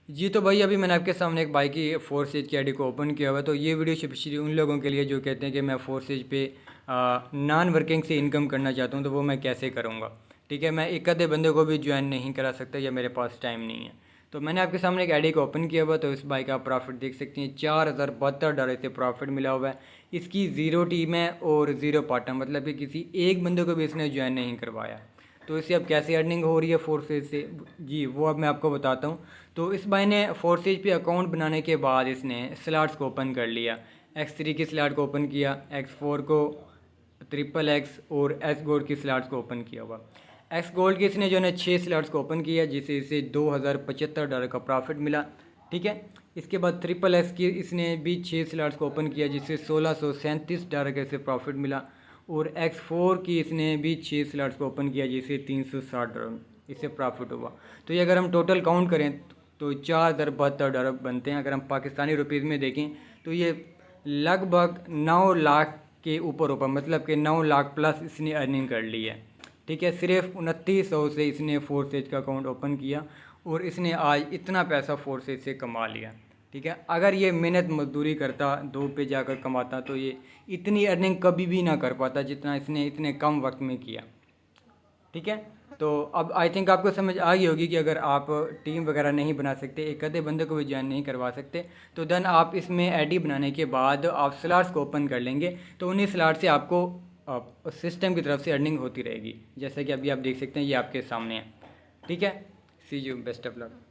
जी, तो भाई अभी मैंने आपके सामने एक भाई की फोर्सेज की आईडी को ओपन किया हुआ है। तो ये वीडियो स्पेशली उन लोगों के लिए जो कहते हैं कि मैं फोर्सेज पे नॉन वर्किंग से इनकम करना चाहता हूँ, तो वो मैं कैसे करूँगा। ठीक है, मैं एक आधे बंदे को भी ज्वाइन नहीं करा सकता या मेरे पास टाइम नहीं है। तो मैंने आपके सामने एक आईडी को ओपन किया हुआ है। तो इस भाई का प्रॉफिट देख सकते हैं, $4072 से प्रॉफिट मिला हुआ है। इसकी ज़ीरो टीम है और ज़ीरो पार्टनर, मतलब कि किसी एक बंदे को भी इसने ज्वाइन नहीं करवाया। तो इससे अब कैसे अर्निंग हो रही है फोर्सेज से, जी वो अब मैं आपको बताता हूँ। तो इस भाई ने फोर्सेज पे अकाउंट बनाने के बाद इसने स्लॉट्स को ओपन कर लिया। X3 की स्लॉट को ओपन किया, X4 को, ट्रिपल एक्स और एस गोल्ड की स्लॉट्स को ओपन किया हुआ। एक्स गोल्ड की इसने जो है 6 स्लॉट्स को ओपन किया, जिससे इसे $2075 का प्रॉफिट मिला। ठीक है, इसके बाद ट्रिपल एक्स की इसने भी 6 स्लॉट्स को ओपन किया, जिससे $1637 का इसे प्रॉफिट मिला। और X4 की इसने भी 6 स्लॉट्स को ओपन किया, जिससे $360 इससे प्रॉफिट हुआ। तो ये अगर हम टोटल काउंट करें तो $4072 बनते हैं। अगर हम पाकिस्तानी रुपीज़ में देखें तो ये लगभग 9 लाख के ऊपर ऊपर, मतलब कि 9 लाख प्लस इसने अर्निंग कर ली है। ठीक है, सिर्फ 2900 से इसने फोर्सेज का अकाउंट ओपन किया और इसने आज इतना पैसा फोर्सेज से कमा लिया। ठीक है, अगर ये मेहनत मजदूरी करता, दो पे जाकर कमाता, तो ये इतनी अर्निंग कभी भी ना कर पाता जितना इसने इतने कम वक्त में किया। ठीक है, तो अब आई थिंक आपको समझ आ गई होगी कि अगर आप टीम वगैरह नहीं बना सकते, एक आधे बंदे को भी ज्वाइन नहीं करवा सकते, तो देन आप इसमें आईडी बनाने के बाद आप स्लॉट्स को ओपन कर लेंगे। तो उन्हीं स्लॉट से आपको सिस्टम की तरफ से अर्निंग होती रहेगी, जैसे कि अभी आप देख सकते हैं ये आपके सामने है। ठीक है, सी यू, बेस्ट ऑफ लक।